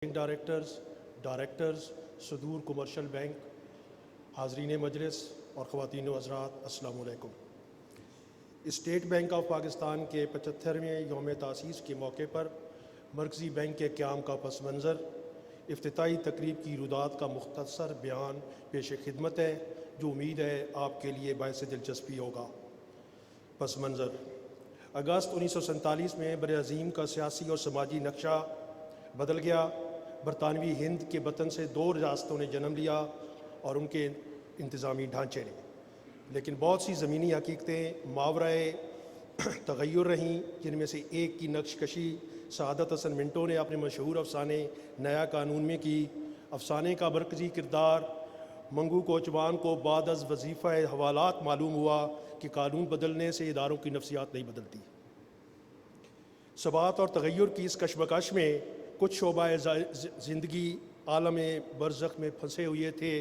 Directors صدور commercial bank, حاضرین مجلس اور خواتین و حضرات، السلام علیکم۔ اسٹیٹ بینک آف پاکستان کے 75ویں یوم تاسیس کے موقع پر مرکزی بینک کے قیام کا پس منظر افتتاحی تقریب کی روایات کا مختصر بیان پیش خدمت ہے، جو امید ہے آپ کے لیے باعث دلچسپی ہوگا۔ پس منظر: اگست 1947 میں بر عظیم کا سیاسی اور سماجی نقشہ بدل گیا۔ برطانوی ہند کے بطن سے دو ریاستوں نے جنم لیا اور ان کے انتظامی ڈھانچے نے، لیکن بہت سی زمینی حقیقتیں ماورائے تغیر رہیں، جن میں سے ایک کی نقش کشی سعادت حسن منٹو نے اپنے مشہور افسانے نیا قانون میں کی۔ افسانے کا مرکزی کردار منگو کوچوان کو بعد از وظیفہ حوالات معلوم ہوا کہ قانون بدلنے سے اداروں کی نفسیات نہیں بدلتی۔ ثبات اور تغیر کی اس کشمکش میں کچھ شعبہ زندگی عالم برزخ میں پھنسے ہوئے تھے،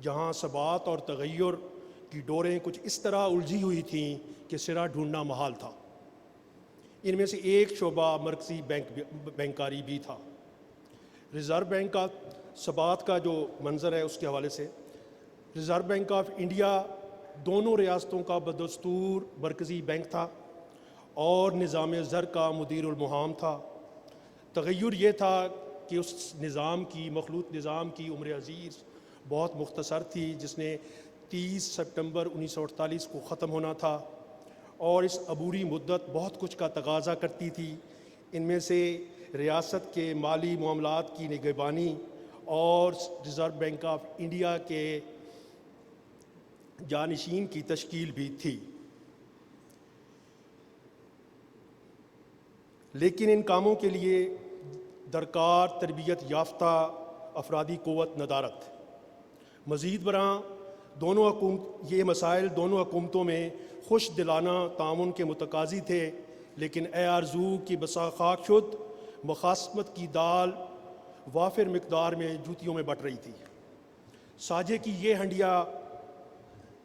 جہاں ثبات اور تغیر کی ڈوریں کچھ اس طرح الجھی ہوئی تھیں کہ سرا ڈھونڈنا محال تھا۔ ان میں سے ایک شعبہ مرکزی بینکاری بھی تھا۔ ریزرو بینک کا ثبات کا جو منظر ہے اس کے حوالے سے، ریزرو بینک آف انڈیا دونوں ریاستوں کا بدستور مرکزی بینک تھا اور نظام زر کا مدیر المہام تھا۔ تغیر یہ تھا کہ اس نظام کی مخلوط نظام کی عمر عزیز بہت مختصر تھی، جس نے 30 سپٹمبر 1948 کو ختم ہونا تھا، اور اس عبوری مدت بہت کچھ کا تقاضا کرتی تھی۔ ان میں سے ریاست کے مالی معاملات کی نگہبانی اور ریزرو بینک آف انڈیا کے جانشین کی تشکیل بھی تھی، لیکن ان کاموں کے لیے درکار تربیت یافتہ افرادی قوت ندارت۔ مزید برآں یہ مسائل دونوں حکومتوں میں خوش دلانہ تعاون کے متقاضی تھے، لیکن اے آرزو کی بسا خاک شد، مخاصمت کی دال وافر مقدار میں جوتیوں میں بٹ رہی تھی۔ ساجے کی یہ ہنڈیا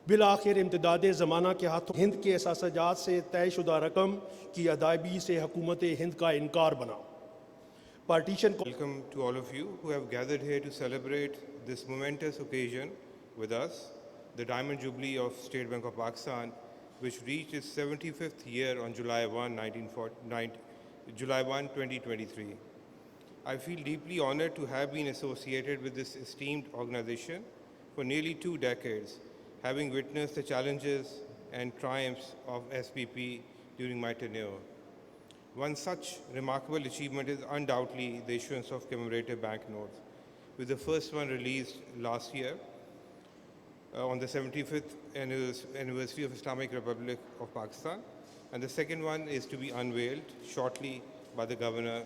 بالآخر امتداد زمانہ کے ہاتھوں ہند کے احساسات سے طے شدہ رقم کی ادائیگی سے حکومت ہند کا انکار بنا۔ پارٹیشن کو Welcome to all of you who have gathered here to celebrate this momentous occasion with us, the Diamond Jubilee of State Bank of Pakistan, which reached its 75th year on July 1, 2023. I feel deeply honored to have been associated with this esteemed organization for nearly 2 decades, having witnessed the challenges and triumphs of SBP during my tenure. One such remarkable achievement is undoubtedly the issuance of commemorative banknotes, with the first one released last year on the 75th anniversary of Islamic Republic of Pakistan, and the second one is to be unveiled shortly by the Governor,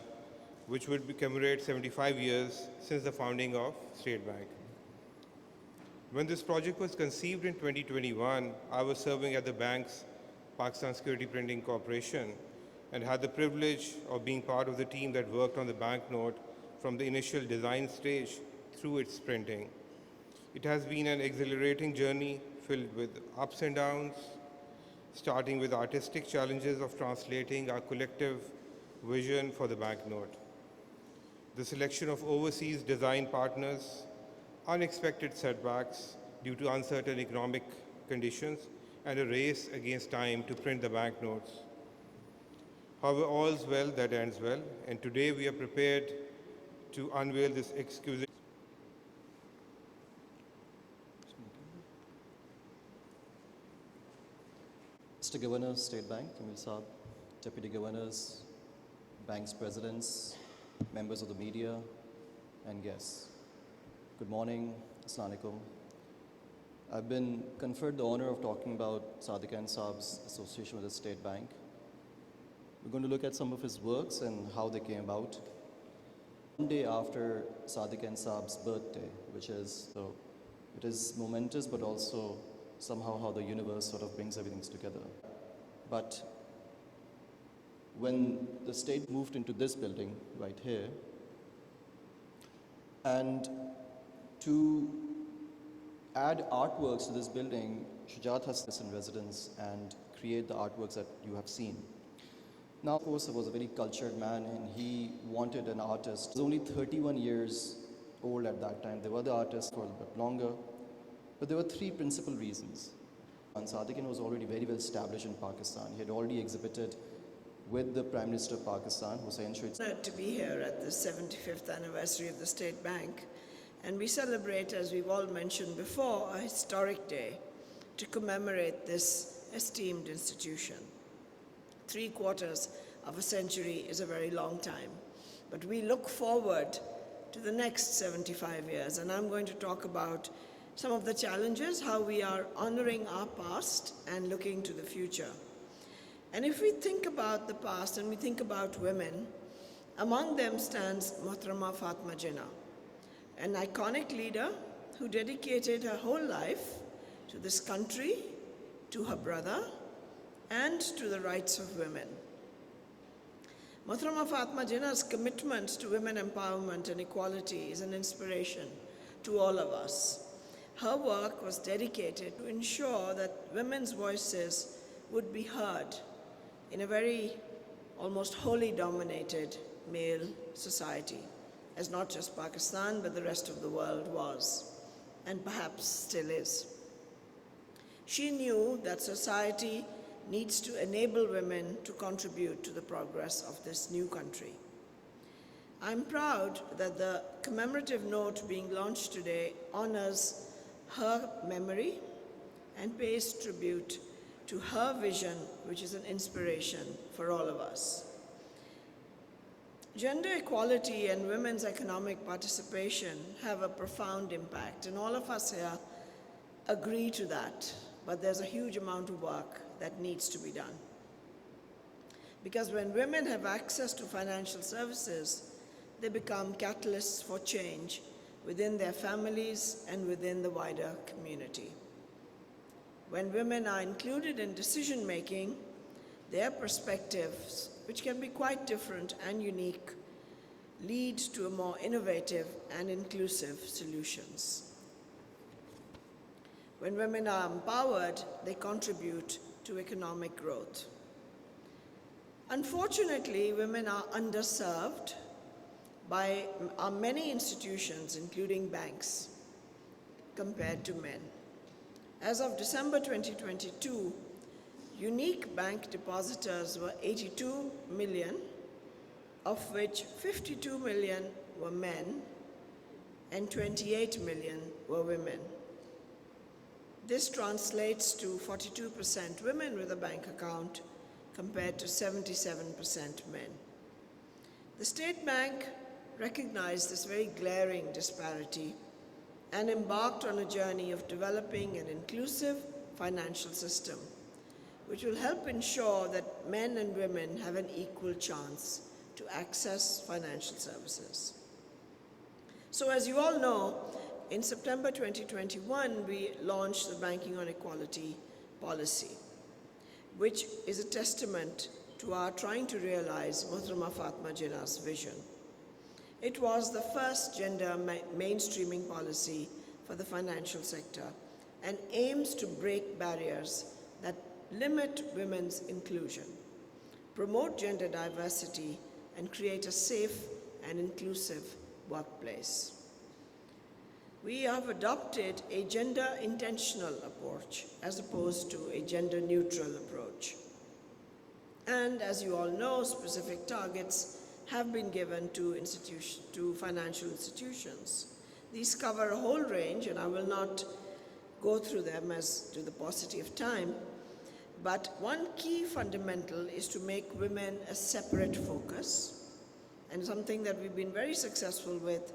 which would commemorate 75 years since the founding of State Bank. When this project was conceived in 2021, I was serving at the bank's Pakistan Security Printing Corporation and had the privilege of being part of the team that worked on the banknote from the initial design stage through its printing. It has been an exhilarating journey filled with ups and downs, starting with artistic challenges of translating our collective vision for the banknote, the selection of overseas design partners, unexpected setbacks due to uncertain economic conditions, and a race against time to print the banknotes. However, all's well that ends well, and today we are prepared to unveil this exquisite. Mr. Governor, State Bank, Jameel Saab, Deputy Governors, Bank's Presidents, members of the media, and guests. Good morning, Assalamu alaikum. I've been conferred the honor of talking about Sadiq Khan Saab's association with the State Bank. We're going to look at some of his works and how they came about. One day after Sadiq Khan Saab's birthday, which is, so it is momentous, but also somehow how the universe sort of brings everything together. But when the state moved into this building right here, and to add artworks to this building, Shujat has this in residence and create the artworks that you have seen. Now, of course, I was a very cultured man and he wanted an artist. He was only 31 years old at that time. There were other artists for a little bit longer. But there were three principal reasons. And Sadiqin was already very well established in Pakistan. He had already exhibited with the Prime Minister of Pakistan, Hussein Shoaib. Honored to be here at the 75th anniversary of the State Bank. And we celebrate, as we've all mentioned before, a historic day to commemorate this esteemed institution. 3/4 of a century is a very long time. But we look forward to the next 75 years. And I'm going to talk about some of the challenges, how we are honoring our past and looking to the future. And if we think about the past and we think about women, among them stands Mohtarama Fatma Jinnah, an iconic leader who dedicated her whole life to this country, to her brother, and to the rights of women. Mohtarama Fatma Jinnah's commitment to women empowerment and equality is an inspiration to all of us. Her work was dedicated to ensure that women's voices would be heard in a very almost wholly dominated male society, as not just Pakistan, but the rest of the world was, and perhaps still is. She knew that society needs to enable women to contribute to the progress of this new country. I'm proud that the commemorative note being launched today honors her memory and pays tribute to her vision, which is an inspiration for all of us. Gender equality and women's economic participation have a profound impact, and all of us here agree to that, but there's a huge amount of work that needs to be done. Because when women have access to financial services, they become catalysts for change within their families and within the wider community. When women are included in decision-making, their perspectives, which can be quite different and unique, lead to a more innovative and inclusive solutions. When women are empowered, they contribute to economic growth. Unfortunately, women are underserved by our many institutions, including banks, compared to men. As of December 2022, unique bank depositors were 82 million, of which 52 million were men and 28 million were women. This translates to 42% women with a bank account compared to 77% men. The State Bank recognized this very glaring disparity and embarked on a journey of developing an inclusive financial system, which will help ensure that men and women have an equal chance to access financial services. So as you all know, in September 2021, we launched the Banking on Equality policy, which is a testament to our trying to realize Mohtarama Fatma Jinnah's vision. It was the first gender mainstreaming policy for the financial sector and aims to break barriers that limit women's inclusion, promote gender diversity, and create a safe and inclusive workplace. We have adopted a gender-intentional approach as opposed to a gender-neutral approach. And as you all know, specific targets have been given to financial institutions. These cover a whole range, and I will not go through them as to the paucity of time, but one key fundamental is to make women a separate focus, and something that we've been very successful with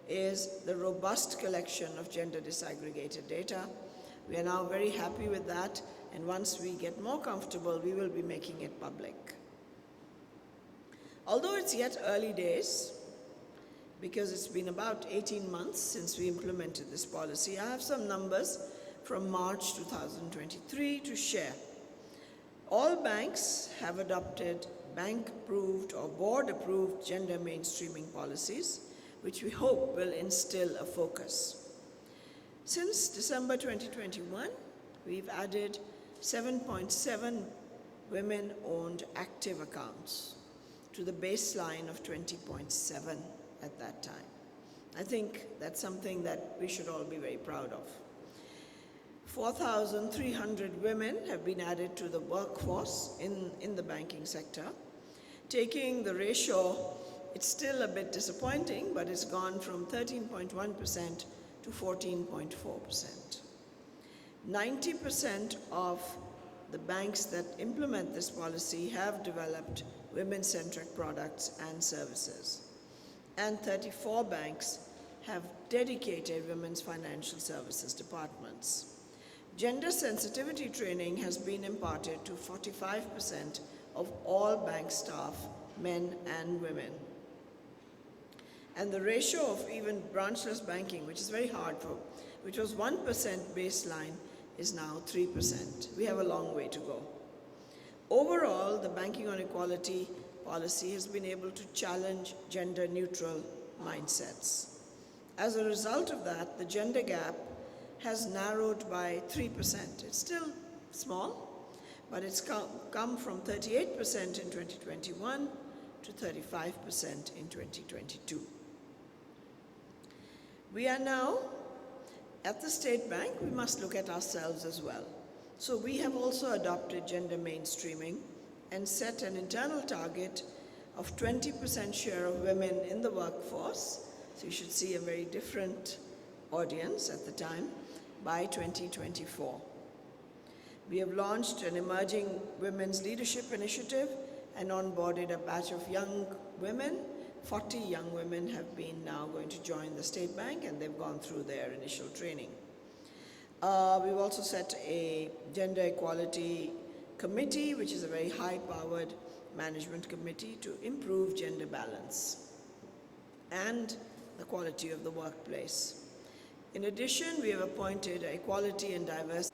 is the robust collection of gender disaggregated data. We are now very happy with that, and once we get more comfortable, we will be making it public. Although it's yet early days, because it's been about 18 months since we implemented this policy, I have some numbers from March 2023 to share. All banks have adopted bank-approved or board-approved gender mainstreaming policies, which we hope will instill a focus. Since December 2021, we've added 7.7 women-owned active accounts to the baseline of 20.7 at that time. I think that's something that we should all be very proud of. 4,300 women have been added to the workforce in the banking sector, taking the ratio, it's still a bit disappointing, but it's gone from 13.1% to 14.4%. 90% of the banks that implement this policy have developed women-centric products and services, and 34 banks have dedicated women's financial services departments. Gender sensitivity training has been imparted to 45% of all bank staff, men and women. And the ratio of even branchless banking, which is very hard for, which was 1% baseline, is now 3%. We have a long way to go. Overall, the Banking on Equality policy has been able to challenge gender-neutral mindsets. As a result of that, the gender gap has narrowed by 3%. It's still small, but it's come from 38% in 2021 to 35% in 2022. We are now at the State Bank. We must look at ourselves as well. So we have also adopted gender mainstreaming and set an internal target of 20% share of women in the workforce. So you should see a very different audience at the time by 2024. We have launched an emerging women's leadership initiative and onboarded a batch of young women. 40 young women have been now going to join the State Bank, and they've gone through their initial training. We've also set a gender equality committee, which is a very high-powered management committee to improve gender balance and the quality of the workplace. In addition, we have appointed an equality and diversity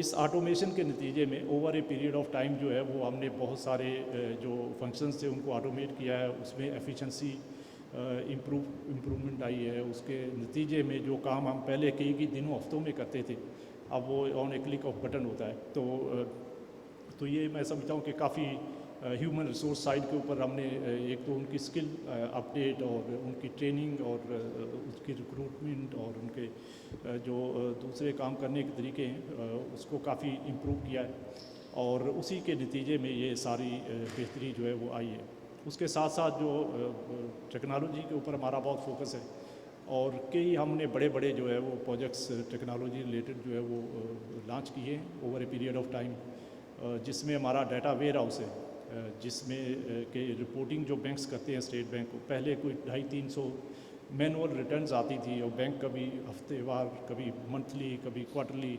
اس automation کے نتیجے میں over a period of time جو ہے وہ ہم نے بہت سارے جو فنکشنز تھے ان کو آٹومیٹ کیا ہے. اس میں ایفیشنسی امپرومنٹ آئی ہے. اس کے نتیجے میں جو کام ہم پہلے کئی دنوں ہفتوں میں کرتے تھے اب وہ آن اے کلک آف بٹن ہوتا ہے. تو یہ میں سمجھتا ہوں کہ کافی ہیومن ریسورس سائڈ کے اوپر ہم نے ایک تو ان کی اسکل اپڈیٹ اور ان کی ٹریننگ اور اس کی ریکروٹمنٹ اور ان کے جو دوسرے کام کرنے کے طریقے ہیں اس کو کافی امپروو کیا ہے, اور اسی کے نتیجے میں یہ ساری بہتری جو ہے وہ آئی ہے. اس کے ساتھ ساتھ جو ٹیکنالوجی کے اوپر ہمارا بہت فوکس ہے, اور کئی ہم نے بڑے جو ہے وہ پروجیکٹس ٹیکنالوجی ریلیٹڈ جو ہے وہ لانچ کیے ہیں over a period of time, جس میں ہمارا ڈیٹا ویئر ہاؤس ہے, جس میں کہ رپورٹنگ جو بینکس کرتے ہیں اسٹیٹ بینک کو, پہلے کوئی 250-300 مینول ریٹرنز آتی تھی اور بینک کبھی ہفتے وار, کبھی منتھلی, کبھی کوارٹرلی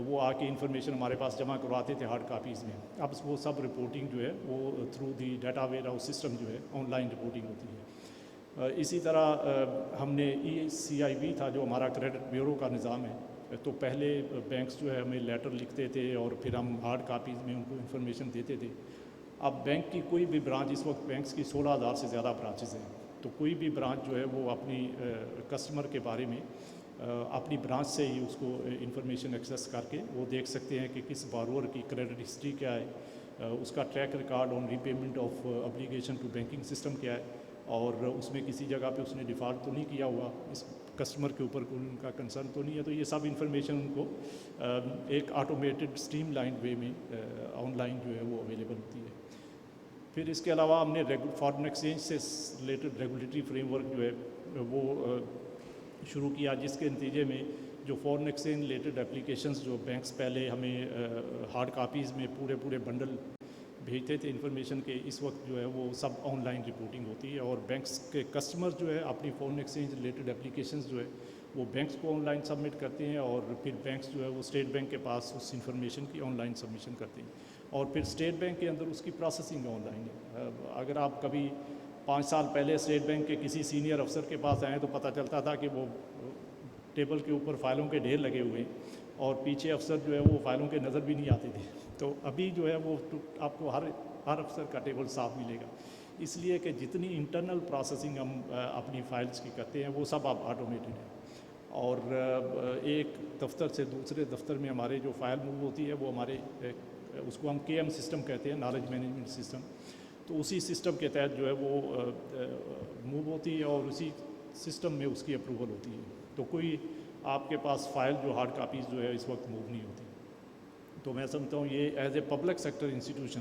وہ آ کے انفارمیشن ہمارے پاس جمع کرواتے تھے ہارڈ کاپیز میں. اب وہ سب رپورٹنگ جو ہے وہ through the data where house system جو ہے آن لائن رپورٹنگ ہوتی ہے. اسی طرح ہم نے ECIB تھا جو ہمارا کریڈٹ بیورو کا نظام ہے, تو پہلے بینکس جو ہے ہمیں لیٹر لکھتے تھے اور پھر ہم ہارڈ کاپیز میں ان کو انفارمیشن دیتے تھے. اب بینک کی کوئی بھی برانچ, اس وقت بینکس کی 16,000 سے زیادہ برانچز ہیں, تو کوئی بھی برانچ جو ہے وہ اپنی کسٹمر کے بارے میں اپنی برانچ سے ہی اس کو انفارمیشن ایکسیس کر کے وہ دیکھ سکتے ہیں کہ کس بارور کی کریڈٹ ہسٹری کیا ہے, اس کا track record on repayment of obligation to banking system کیا ہے, اور اس میں کسی جگہ پہ اس نے ڈیفالٹ تو نہیں کیا ہوا, اس کسٹمر کے اوپر کوئی ان کا کنسرن تو نہیں ہے. تو یہ سب انفارمیشن ان کو ایک آٹومیٹڈ اسٹریم لائنڈ وے میں آن لائن جو ہے وہ اویلیبل ہوتی ہے. پھر اس کے علاوہ ہم نے فارن ایکسچینج سے ریلیٹڈ ریگولیٹری فریم ورک جو ہے وہ شروع کیا, جس کے نتیجے میں جو فارن ایکسچینج ریلیٹڈ اپلیکیشنز جو بینکس پہلے ہمیں ہارڈ کاپیز میں پورے بنڈل بھیجتے تھے انفارمیشن کے, اس وقت جو ہے وہ سب آن لائن رپورٹنگ ہوتی ہے, اور بینکس کے کسٹمر جو ہے اپنی فارن ایکسچینج ریلیٹڈ اپلیکیشنز جو ہے وہ بینکس کو آن لائن سبمٹ کرتے ہیں, اور پھر بینکس جو ہے وہ اسٹیٹ بینک کے پاس اس انفارمیشن کی آن لائن سبمیشن کرتے ہیں, اور پھر اسٹیٹ بینک کے اندر اس کی پروسیسنگ آن لائن ہے. اگر آپ کبھی 5 سال پہلے اسٹیٹ بینک کے کسی سینئر افسر کے پاس آئیں تو پتہ چلتا تھا کہ وہ ٹیبل کے اوپر فائلوں کے ڈھیر لگے ہوئے ہیں, اور پیچھے افسر جو ہے وہ فائلوں کے نظر بھی نہیں آتے تھے. تو ابھی جو ہے وہ آپ کو ہر افسر کا ٹیبل صاف ملے گا, اس لیے کہ جتنی انٹرنل پروسیسنگ ہم اپنی فائلز کی کرتے ہیں وہ سب اب آٹومیٹڈ ہے, اور ایک دفتر سے دوسرے دفتر میں ہمارے جو فائل موو ہوتی ہے وہ ہمارے اس کو ہم KM سسٹم کہتے ہیں, نالج مینجمنٹ سسٹم, تو اسی سسٹم کے تحت جو ہے وہ موو ہوتی ہے, اور اسی سسٹم میں اس کی اپروول ہوتی ہے. تو کوئی آپ کے پاس فائل جو ہارڈ کاپیز جو ہے اس وقت موو نہیں ہوتی. تو میں سمجھتا ہوں یہ as a public sector institution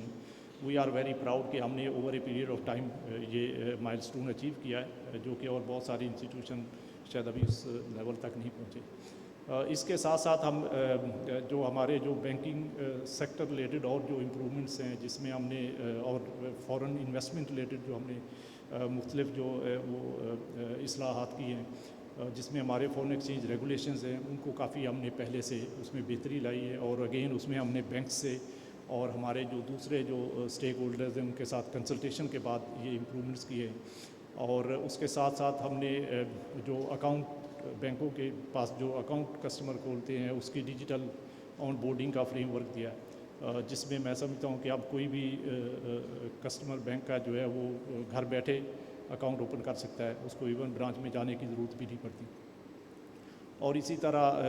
we are very proud کہ ہم نے over a period of time یہ مائل سٹون اچیو کیا ہے, جو کہ اور بہت ساری انسٹیٹیوشن شاید ابھی اس لیول تک نہیں پہنچے. اس کے ساتھ ساتھ ہم جو ہمارے جو بینکنگ سیکٹر ریلیٹڈ اور جو امپرومنٹس ہیں, جس میں ہم نے اور فارن انویسٹمنٹ ریلیٹڈ جو ہم نے مختلف جو وہ اصلاحات کی ہیں, جس میں ہمارے فارن ایکسچینج ریگولیشنز ہیں ان کو کافی ہم نے پہلے سے اس میں بہتری لائی ہے, اور اگین اس میں ہم نے بینکس سے اور ہمارے جو دوسرے جو اسٹیک ہولڈرز ہیں ان کے ساتھ کنسلٹیشن کے بعد یہ امپرومنٹس کیے ہیں. اور اس کے ساتھ ساتھ ہم نے جو اکاؤنٹ بینکوں کے پاس جو اکاؤنٹ کسٹمر کھولتے ہیں اس کی ڈیجیٹل آن بورڈنگ کا فریم ورک دیا ہے, جس میں میں سمجھتا ہوں کہ اب کوئی بھی کسٹمر بینک کا جو ہے وہ گھر بیٹھے اکاؤنٹ اوپن کر سکتا ہے, اس کو ایون برانچ میں جانے کی ضرورت بھی نہیں پڑتی. اور اسی طرح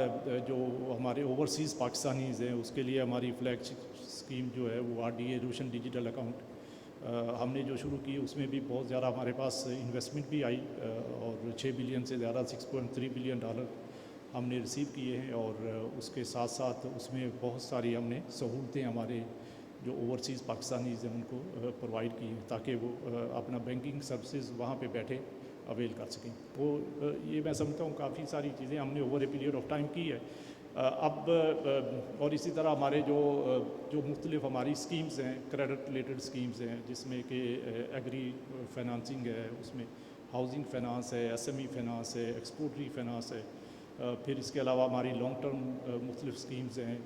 جو ہمارے اوورسیز پاکستانیز ہیں اس کے لیے ہماری فلیگ شپ اسکیم جو ہے وہ RDA روشن ڈیجیٹل اکاؤنٹ ہم نے جو شروع کی, اس میں بھی بہت زیادہ ہمارے پاس انویسٹمنٹ بھی آئی, اور 6 بلین سے زیادہ $6.3 بلین ہم نے ریسیو کیے ہیں, اور اس کے ساتھ ساتھ اس میں بہت ساری ہم نے سہولتیں ہمارے جو اوورسیز پاکستانیز ہیں ان کو پرووائڈ کی ہیں, تاکہ وہ اپنا بینکنگ سروسز وہاں پہ بیٹھے اویل کر سکیں. وہ یہ میں سمجھتا ہوں کافی ساری چیزیں ہم نے over a period of time کی ہے. اب اور اسی طرح ہمارے جو مختلف ہماری اسکیمز ہیں, کریڈٹ ریلیٹڈ اسکیمز ہیں, جس میں کہ ایگری فائنانسنگ ہے, اس میں ہاؤسنگ فائنانس ہے, SME فائنانس ہے, ایکسپورٹری فائنانس ہے, پھر اس کے علاوہ ہماری لانگ ٹرم مختلف اسکیمز ہیں,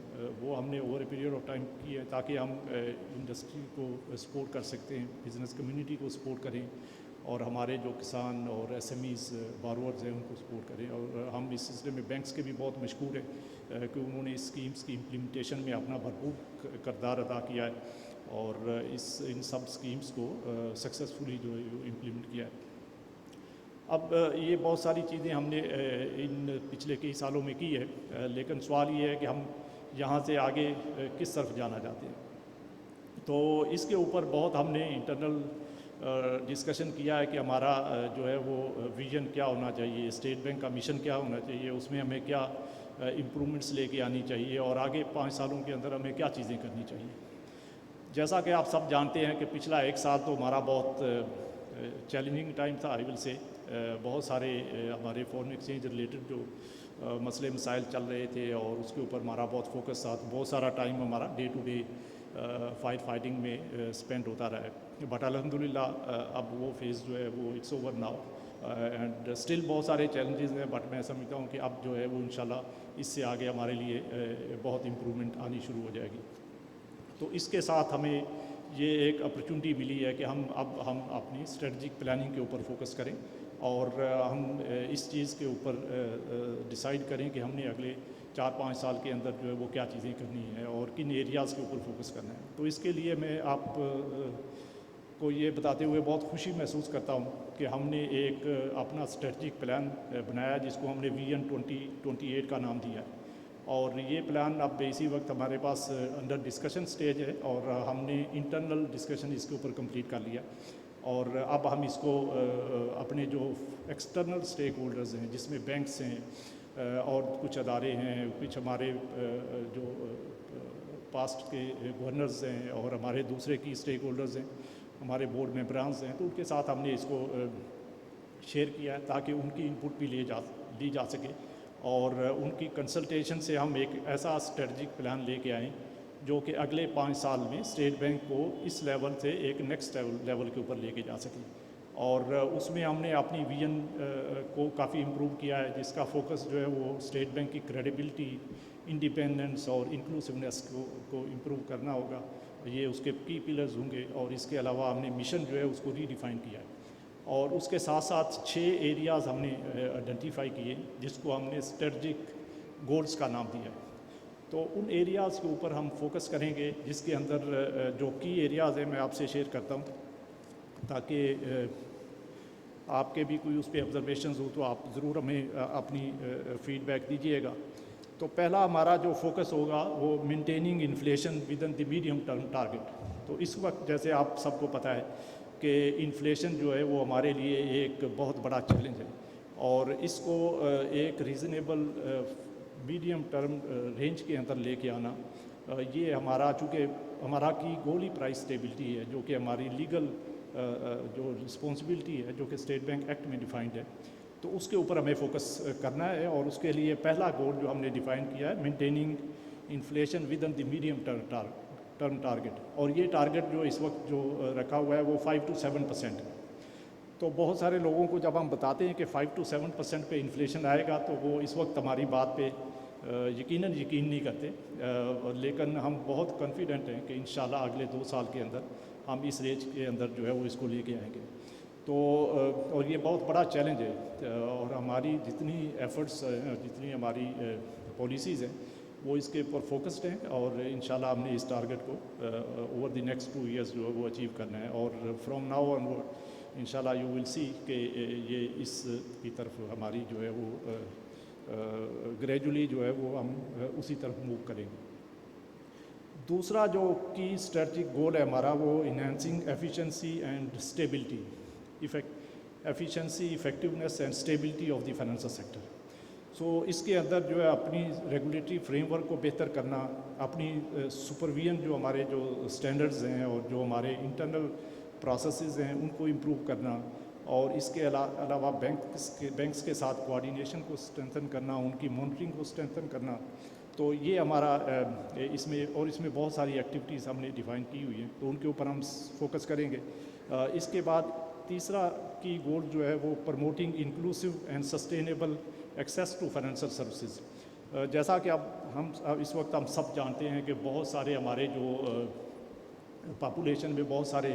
وہ ہم نے over a period of time کی ہے, تاکہ ہم انڈسٹری کو سپورٹ کر سکتے ہیں, بزنس کمیونٹی کو سپورٹ کریں, اور ہمارے جو کسان اور ایس ایم ایز بارورز ہیں ان کو سپورٹ کریں. اور ہم اس سلسلے میں بینکس کے بھی بہت مشکور ہیں کہ انہوں نے اسکیمس کی امپلیمنٹیشن میں اپنا بھرپور کردار ادا کیا ہے اور ان سب اسکیمس کو سکسیزفلی جو ہے امپلیمنٹ کیا ہے. اب یہ بہت ساری چیزیں ہم نے ان پچھلے کئی سالوں میں کی ہے، لیکن سوال یہ ہے کہ ہم یہاں سے آگے کس طرف جانا چاہتے ہیں. تو اس کے اوپر بہت ہم نے انٹرنل ڈسکشن کیا ہے کہ ہمارا جو ہے وہ ویژن کیا ہونا چاہیے، اسٹیٹ بینک کا مشن کیا ہونا چاہیے، اس میں ہمیں کیا امپرومنٹس لے کے آنی چاہیے اور آگے 5 سالوں کے اندر ہمیں کیا چیزیں کرنی چاہیے. جیسا کہ آپ سب جانتے ہیں کہ پچھلا 1 سال تو ہمارا بہت چیلنجنگ ٹائم تھا. آئی ول سے بہت سارے ہمارے فورن ایکسچینج ریلیٹڈ جو مسئلے مسائل چل رہے تھے اور اس کے اوپر ہمارا بہت فوکس تھا. بہت سارا ٹائم ہمارا ڈے ٹو ڈے فائٹنگ میں اسپینڈ ہوتا رہا ہے. بٹ الحمدللہ اب وہ فیز جو ہے وہ it's over now and still بہت سارے چیلنجز ہیں، بٹ میں سمجھتا ہوں کہ اب جو ہے وہ انشاءاللہ اس سے آگے ہمارے لیے بہت امپرومنٹ آنی شروع ہو جائے گی. تو اس کے ساتھ ہمیں یہ ایک اپرچونٹی ملی ہے کہ ہم اپنی اسٹریٹجک پلاننگ کے اوپر فوکس کریں اور ہم اس چیز کے اوپر ڈیسائیڈ کریں کہ ہم نے اگلے 4-5 سال کے اندر جو ہے وہ کیا چیزیں کرنی ہیں اور کن ایریاز کے اوپر فوکس کرنا ہے. تو اس کے لیے میں آپ کو یہ بتاتے ہوئے بہت خوشی محسوس کرتا ہوں کہ ہم نے ایک اپنا اسٹریٹجک پلان بنایا جس کو ہم نے ویژن 2028 کا نام دیا ہے. اور یہ پلان اب اسی وقت ہمارے پاس انڈر ڈسکشن سٹیج ہے اور ہم نے انٹرنل ڈسکشن اس کے اوپر کمپلیٹ کر لیا اور اب ہم اس کو اپنے جو ایکسٹرنل سٹیک ہولڈرز ہیں جس میں بینکس ہیں اور کچھ ادارے ہیں، کچھ ہمارے جو پاسٹ کے گورنرز ہیں اور ہمارے دوسرے کی سٹیک ہولڈرز ہیں، ہمارے بورڈ ممبرانز ہیں، تو ان کے ساتھ ہم نے اس کو شیئر کیا ہے تاکہ ان کی انپٹ بھی لی جا سکے اور ان کی کنسلٹیشن سے ہم ایک ایسا اسٹریٹجک پلان لے کے آئیں جو کہ اگلے 5 سال میں اسٹیٹ بینک کو اس لیول سے ایک نیکسٹ لیول کے اوپر لے کے جا سکیں. اور اس میں ہم نے اپنی ویژن کو کافی امپروو کیا ہے جس کا فوکس جو ہے وہ اسٹیٹ بینک کی کریڈیبلٹی، انڈیپینڈنس اور انکلوسونیس کو امپروو کرنا ہوگا. یہ اس کے کی پلرز ہوں گے. اور اس کے علاوہ ہم نے مشن جو ہے اس کو ری ڈیفائن کیا ہے اور اس کے ساتھ ساتھ 6 ایریاز ہم نے آئیڈینٹیفائی کیے جس کو ہم نے اسٹریٹجک گولز کا نام دیا ہے. تو ان ایریاز کے اوپر ہم فوکس کریں گے جس کے اندر جو کی ایریاز ہیں میں آپ سے شیئر کرتا ہوں تاکہ آپ کے بھی کوئی اس پہ آبزرویشنز ہو تو آپ ضرور ہمیں اپنی فیڈ بیک دیجیے گا. تو پہلا ہمارا جو فوکس ہوگا وہ maintaining inflation with in the medium term target. تو اس وقت جیسے آپ سب کو پتہ ہے کہ انفلیشن جو ہے وہ ہمارے لیے ایک بہت بڑا چیلنج ہے اور اس کو ایک ریزنیبل میڈیم ٹرم رینج کے اندر لے کے آنا یہ ہمارا، چونکہ ہمارا کی گول ہی پرائس اسٹیبلٹی ہے جو کہ ہماری لیگل جو رسپانسبلٹی ہے جو کہ اسٹیٹ بینک ایکٹ میں ڈیفائنڈ ہے، تو اس کے اوپر ہمیں فوکس کرنا ہے. اور اس کے لیے پہلا گول جو ہم نے ڈیفائن کیا ہے maintaining inflation with in the medium term target. اور یہ ٹارگیٹ جو اس وقت جو رکھا ہوا ہے وہ 5 to 7% ہے. تو بہت سارے لوگوں کو جب ہم بتاتے ہیں کہ 5 to 7% پہ انفلیشن آئے گا تو وہ اس وقت ہماری بات پہ یقین نہیں کرتے، لیکن ہم بہت کانفیڈنٹ ہیں کہ انشاءاللہ اگلے 2 سال کے اندر ہم اس رینج کے اندر جو ہے وہ اس کو لے کے آئیں گے. تو اور یہ بہت بڑا چیلنج ہے اور ہماری جتنی ایفرٹس جتنی ہماری پالیسیز ہیں وہ اس کے اوپر فوکسڈ ہیں اور انشاءاللہ ہم نے اس ٹارگیٹ کو اوور دی نیکسٹ 2 years جو ہے وہ اچیو کرنا ہے. اور فرام ناؤ آن انشاءاللہ یو ول سی کہ یہ اس کی طرف ہماری جو ہے وہ گریجولی جو ہے وہ ہم اسی طرف موو کریں گے. دوسرا جو کی اسٹریٹجک گول ہے ہمارا وہ enhancing efficiency and stability, efficiency, effectiveness and stability of the financial sector. So اس کے اندر جو ہے اپنی ریگولیٹری فریم ورک کو بہتر کرنا، اپنی سپرویژن جو ہمارے جو اسٹینڈرڈز ہیں اور جو ہمارے انٹرنل پروسیسز ہیں ان کو امپروو کرنا اور اس کے علاوہ بینکس کے ساتھ کوآرڈینیشن کو اسٹرینتھن کرنا، ان کی مانیٹرنگ کو اسٹرینتھن کرنا. تو یہ ہمارا اس میں بہت ساری ایکٹیویٹیز ہم نے ڈیفائن کی ہوئی ہیں تو ان کے اوپر ہم فوکس کریں گے. اس کے بعد تیسرا کی گول جو ہے وہ promoting inclusive and sustainable access to financial services. جیسا کہ اب اس وقت ہم سب جانتے ہیں کہ بہت سارے ہمارے جو پاپولیشن میں بہت سارے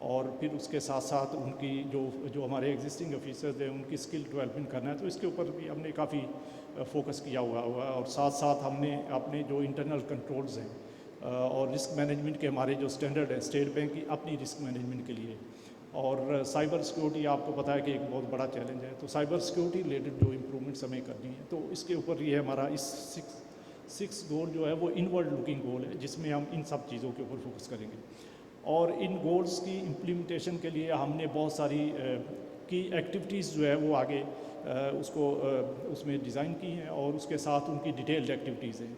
اور پھر اس کے ساتھ ساتھ ان کی جو ہمارے ایگزسٹنگ آفیسرز ہیں ان کی اسکل ڈیولپمنٹ کرنا ہے. تو اس کے اوپر بھی ہم نے کافی فوکس کیا ہوا اور ساتھ ساتھ ہم نے اپنے جو انٹرنل کنٹرولز ہیں اور رسک مینجمنٹ کے ہمارے جو اسٹینڈرڈ ہیں اسٹیٹ بینک کی اپنی رسک مینجمنٹ کے لیے. اور سائبر سیکورٹی آپ کو پتہ ہے کہ ایک بہت بڑا چیلنج ہے, تو سائبر سیکورٹی ریلیٹڈ جو امپرومنٹس ہمیں کرنی ہے, تو اس کے اوپر یہ ہمارا اس 6 گول جو ہے وہ انورڈ لکنگ گول ہے, جس میں ہم ان سب چیزوں کے اوپر فوکس کریں گے. اور ان گولز کی امپلیمنٹیشن کے لیے ہم نے بہت ساری کی ایکٹیویٹیز جو ہے وہ آگے اس میں ڈیزائن کی ہیں, اور اس کے ساتھ ان کی ڈیٹیلڈ ایکٹیویٹیز ہیں.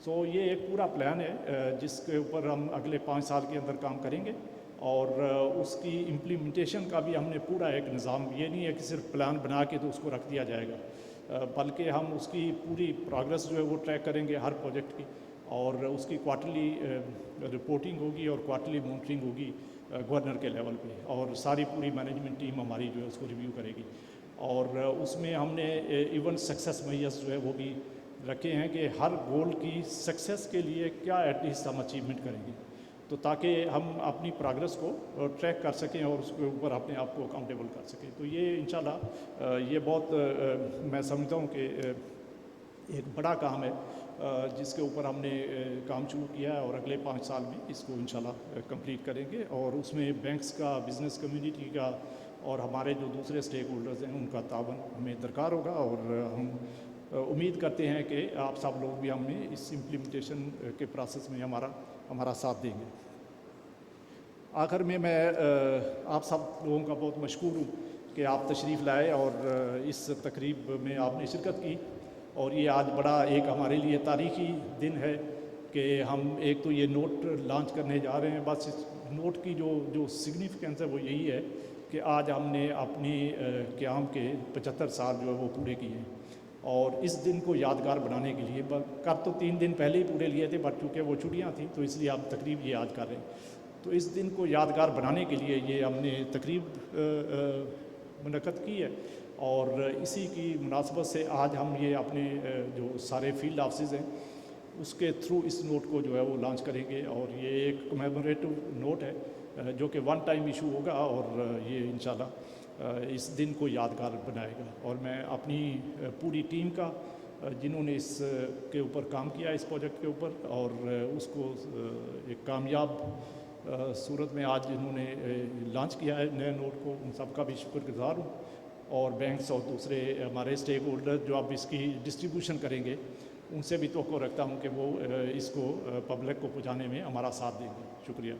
سو یہ ایک پورا پلان ہے جس کے اوپر ہم اگلے 5 سال کے اندر کام کریں گے, اور اس کی امپلیمنٹیشن کا بھی ہم نے پورا ایک نظام, یہ نہیں ہے کہ صرف پلان بنا کے تو اس کو رکھ دیا جائے گا, بلکہ ہم اس کی پوری پروگرس جو ہے وہ ٹریک کریں گے ہر پروجیکٹ کی, اور اس کی کوارٹرلی رپورٹنگ ہوگی اور کوارٹرلی مانیٹرنگ ہوگی گورنر کے لیول پہ, اور ساری پوری مینجمنٹ ٹیم ہماری جو ہے اس کو ریویو کرے گی. اور اس میں ہم نے ایون سکسیس میئرز جو ہے وہ بھی رکھے ہیں کہ ہر گول کی سکسیس کے لیے کیا ایٹ لیسٹ ہم اچیومنٹ کریں گے, تو تاکہ ہم اپنی پروگرس کو ٹریک کر سکیں اور اس کے اوپر اپنے آپ کو اکاؤنٹیبل کر سکیں. تو یہ انشاءاللہ یہ بہت میں سمجھتا ہوں کہ ایک بڑا کام ہے جس کے اوپر ہم نے کام شروع کیا ہے, اور اگلے 5 سال میں اس کو انشاءاللہ کمپلیٹ کریں گے. اور اس میں بینکس کا, بزنس کمیونٹی کا اور ہمارے جو دوسرے اسٹیک ہولڈرز ہیں ان کا تعاون ہمیں درکار ہوگا, اور ہم امید کرتے ہیں کہ آپ سب لوگ بھی ہمیں اس امپلیمنٹیشن کے پروسیس میں ہمارا ساتھ دیں گے. آخر میں آپ سب لوگوں کا بہت مشکور ہوں کہ آپ تشریف لائے اور اس تقریب میں آپ نے شرکت کی, اور یہ آج بڑا ایک ہمارے لیے تاریخی دن ہے کہ ہم ایک تو یہ نوٹ لانچ کرنے جا رہے ہیں. بس اس نوٹ کی جو سگنیفیکنس ہے وہ یہی ہے کہ آج ہم نے اپنی قیام کے 75 سال جو ہے وہ پورے کیے ہیں, اور اس دن کو یادگار بنانے کے لیے کب تو 3 دن پہلے ہی پورے لیے تھے, بٹ چونکہ وہ چھٹیاں تھیں تو اس لیے آپ تقریب یہ آج کر رہے ہیں. تو اس دن کو یادگار بنانے کے لیے یہ ہم نے تقریب منعقد کی ہے, اور اسی کی مناسبت سے آج ہم یہ اپنے جو سارے فیلڈ آفسز ہیں اس کے تھرو اس نوٹ کو جو ہے وہ لانچ کریں گے. اور یہ ایک کمیموریٹو نوٹ ہے جو کہ 1 ٹائم ایشو ہوگا, اور یہ انشاءاللہ اس دن کو یادگار بنائے گا. اور میں اپنی پوری ٹیم کا جنہوں نے اس کے اوپر کام کیا اس پروجیکٹ کے اوپر, اور اس کو ایک کامیاب صورت میں آج انہوں نے لانچ کیا ہے نئے نوٹ کو, ان سب کا بھی شکر گزار ہوں. اور بینکس اور دوسرے ہمارے اسٹیک ہولڈر جو اب اس کی ڈسٹریبیوشن کریں گے ان سے بھی توقع رکھتا ہوں کہ وہ اس کو پبلک کو پہنچانے میں ہمارا ساتھ دیں گے. شکریہ.